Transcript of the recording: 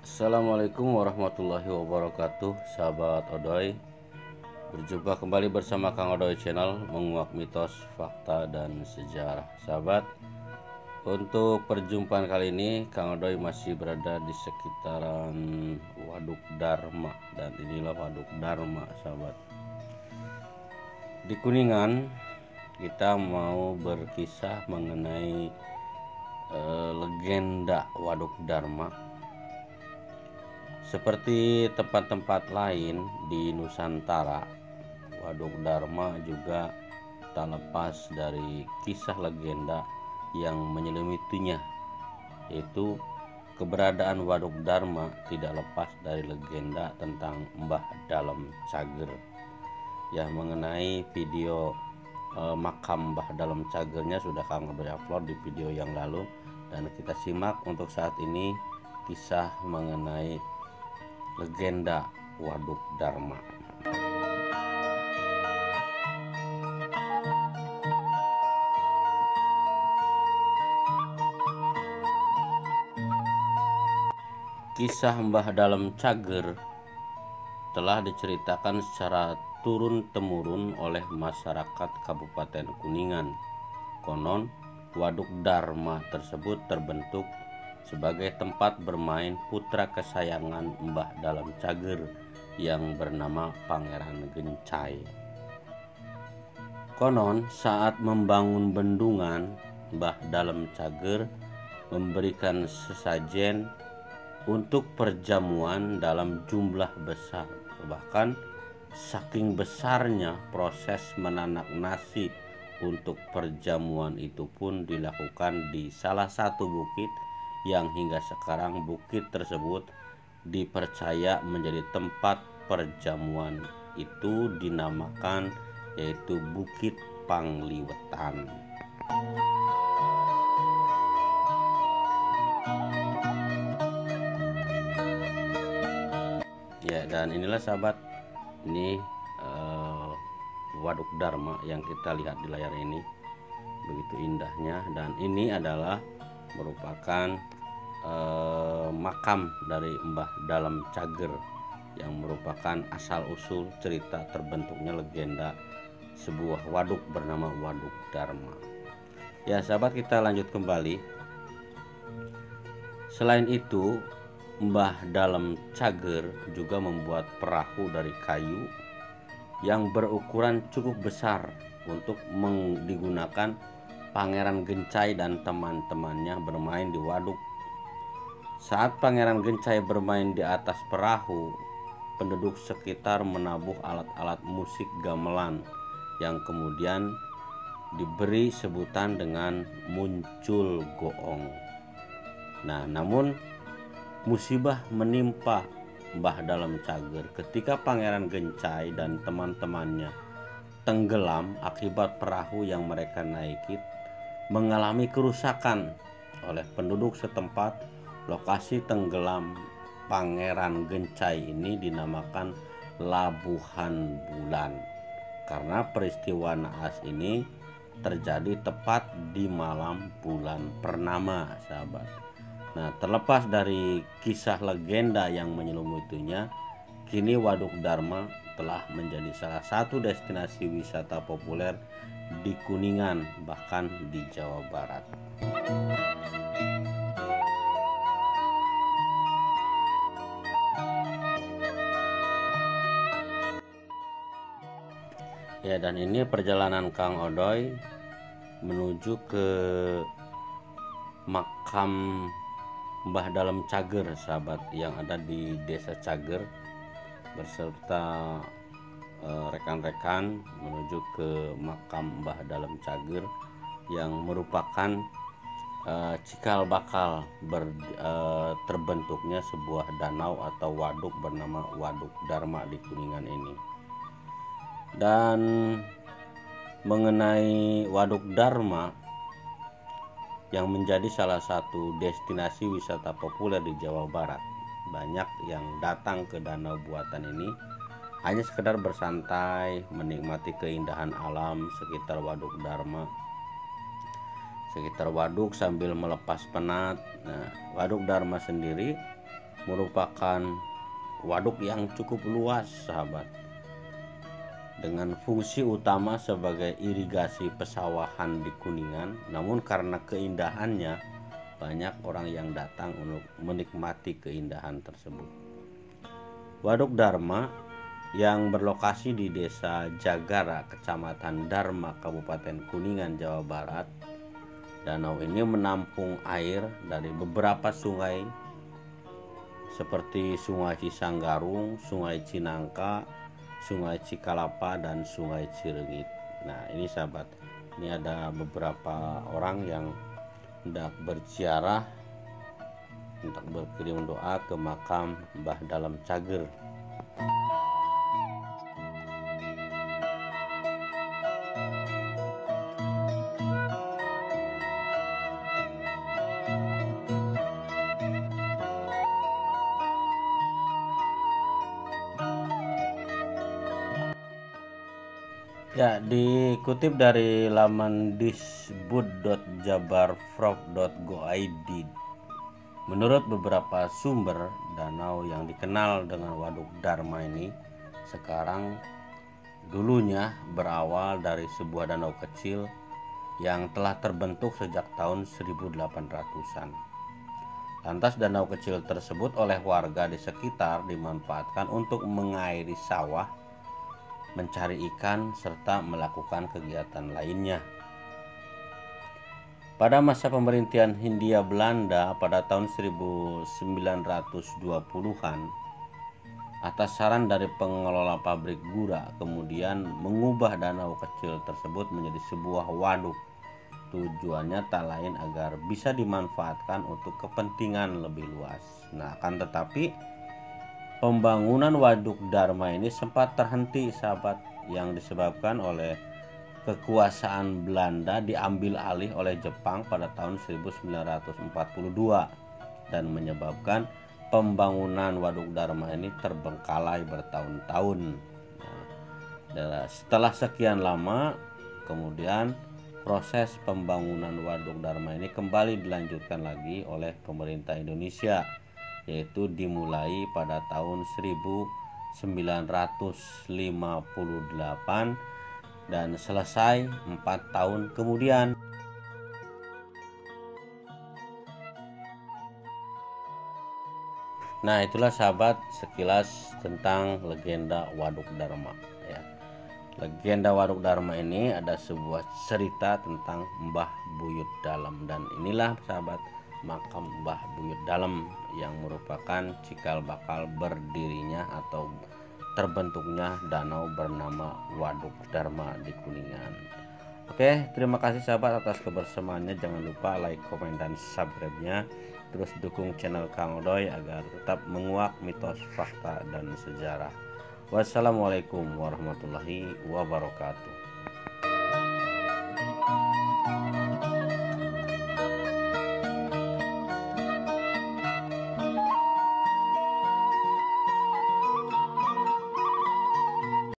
Assalamualaikum warahmatullahi wabarakatuh, sahabat Odoy. Berjumpa kembali bersama Kang Odoy Channel, menguak mitos, fakta, dan sejarah. Sahabat, untuk perjumpaan kali ini Kang Odoy masih berada di sekitaran Waduk Dharma. Dan inilah Waduk Dharma, sahabat. Di Kuningan kita mau berkisah mengenai legenda Waduk Dharma. Seperti tempat-tempat lain di Nusantara, Waduk Dharma juga tak lepas dari kisah legenda yang menyelimikinya, yaitu keberadaan Waduk Dharma tidak lepas dari legenda tentang Mbah Dalem Cager. Ya, mengenai video makam Mbah Dalem Cagernya sudah Kang Odoy upload di video yang lalu, dan kita simak untuk saat ini kisah mengenai legenda Waduk Dharma. Kisah Mbah Dalem Cager telah diceritakan secara turun-temurun oleh masyarakat Kabupaten Kuningan. Konon, Waduk Dharma tersebut terbentuk sebagai tempat bermain putra kesayangan Mbah Dalem Cager yang bernama Pangeran Gencai. Konon saat membangun bendungan, Mbah Dalem Cager memberikan sesajen untuk perjamuan dalam jumlah besar. Bahkan saking besarnya proses menanak nasi untuk perjamuan itu pun dilakukan di salah satu bukit yang hingga sekarang bukit tersebut dipercaya menjadi tempat perjamuan itu dinamakan, yaitu Bukit Pangliwetan. Ya, dan inilah sahabat, ini Waduk Dharma yang kita lihat di layar ini, begitu indahnya. Dan ini adalah merupakan makam dari Mbah Dalem Cager yang merupakan asal usul cerita terbentuknya legenda sebuah waduk bernama Waduk Dharma. Ya sahabat, kita lanjut kembali. Selain itu, Mbah Dalem Cager juga membuat perahu dari kayu yang berukuran cukup besar untuk digunakan Pangeran Gencai dan teman-temannya bermain di waduk. Saat Pangeran Gencai bermain di atas perahu, penduduk sekitar menabuh alat-alat musik gamelan yang kemudian diberi sebutan dengan muncul goong. Nah, namun musibah menimpa Mbah Dalem Cager ketika Pangeran Gencai dan teman-temannya tenggelam akibat perahu yang mereka naiki mengalami kerusakan oleh penduduk setempat. Lokasi tenggelam Pangeran Gencai ini dinamakan Labuhan Bulan karena peristiwa naas ini terjadi tepat di malam bulan purnama, sahabat. Nah, terlepas dari kisah legenda yang menyelumutinya, kini Waduk Dharma telah menjadi salah satu destinasi wisata populer di Kuningan, bahkan di Jawa Barat. Ya, dan ini perjalanan Kang Odoy menuju ke makam Mbah Dalem Cager, sahabat, yang ada di Desa Cager beserta rekan-rekan menuju ke makam Mbah Dalem Cager yang merupakan cikal bakal terbentuknya sebuah danau atau waduk bernama Waduk Dharma di Kuningan ini. Dan mengenai Waduk Dharma yang menjadi salah satu destinasi wisata populer di Jawa Barat, banyak yang datang ke danau buatan ini hanya sekedar bersantai, menikmati keindahan alam sekitar Waduk Dharma, sekitar waduk sambil melepas penat. Nah, Waduk Dharma sendiri merupakan waduk yang cukup luas sahabat, dengan fungsi utama sebagai irigasi pesawahan di Kuningan. Namun karena keindahannya, banyak orang yang datang untuk menikmati keindahan tersebut. Waduk Dharma yang berlokasi di Desa Jagara, Kecamatan Dharma, Kabupaten Kuningan, Jawa Barat. Danau ini menampung air dari beberapa sungai seperti Sungai Cisanggarung, Sungai Cinangka, Sungai Cikalapa, dan Sungai Cirengit. Nah ini sahabat, ini ada beberapa orang yang hendak berziarah, untuk berkirim doa ke makam Mbah Dalem Cager. Ya, dikutip dari laman disbud.jabarprov.go.id, menurut beberapa sumber, danau yang dikenal dengan Waduk Dharma ini sekarang dulunya berawal dari sebuah danau kecil yang telah terbentuk sejak tahun 1800-an. Lantas danau kecil tersebut oleh warga di sekitar dimanfaatkan untuk mengairi sawah, mencari ikan, serta melakukan kegiatan lainnya. Pada masa pemerintahan Hindia Belanda pada tahun 1920-an, atas saran dari pengelola pabrik gula, kemudian mengubah danau kecil tersebut menjadi sebuah waduk. Tujuannya tak lain agar bisa dimanfaatkan untuk kepentingan lebih luas. Nah, akan tetapi pembangunan Waduk Dharma ini sempat terhenti sahabat, yang disebabkan oleh kekuasaan Belanda diambil alih oleh Jepang pada tahun 1942 dan menyebabkan pembangunan Waduk Dharma ini terbengkalai bertahun-tahun. Nah, setelah sekian lama, kemudian proses pembangunan Waduk Dharma ini kembali dilanjutkan lagi oleh pemerintah Indonesia, yaitu dimulai pada tahun 1958 dan selesai 4 tahun kemudian. Nah, itulah sahabat sekilas tentang legenda Waduk Dharma ya. Legenda Waduk Dharma ini ada sebuah cerita tentang Mbah Buyut Dalem, dan inilah sahabat makam Mbah Buyut Dalem yang merupakan cikal bakal berdirinya atau terbentuknya danau bernama Waduk Dharma di Kuningan. Oke, terima kasih sahabat atas kebersamaannya. Jangan lupa like, komen, dan subscribe-nya. Terus dukung channel Kang Odoy agar tetap menguak mitos, fakta, dan sejarah. Wassalamualaikum warahmatullahi wabarakatuh.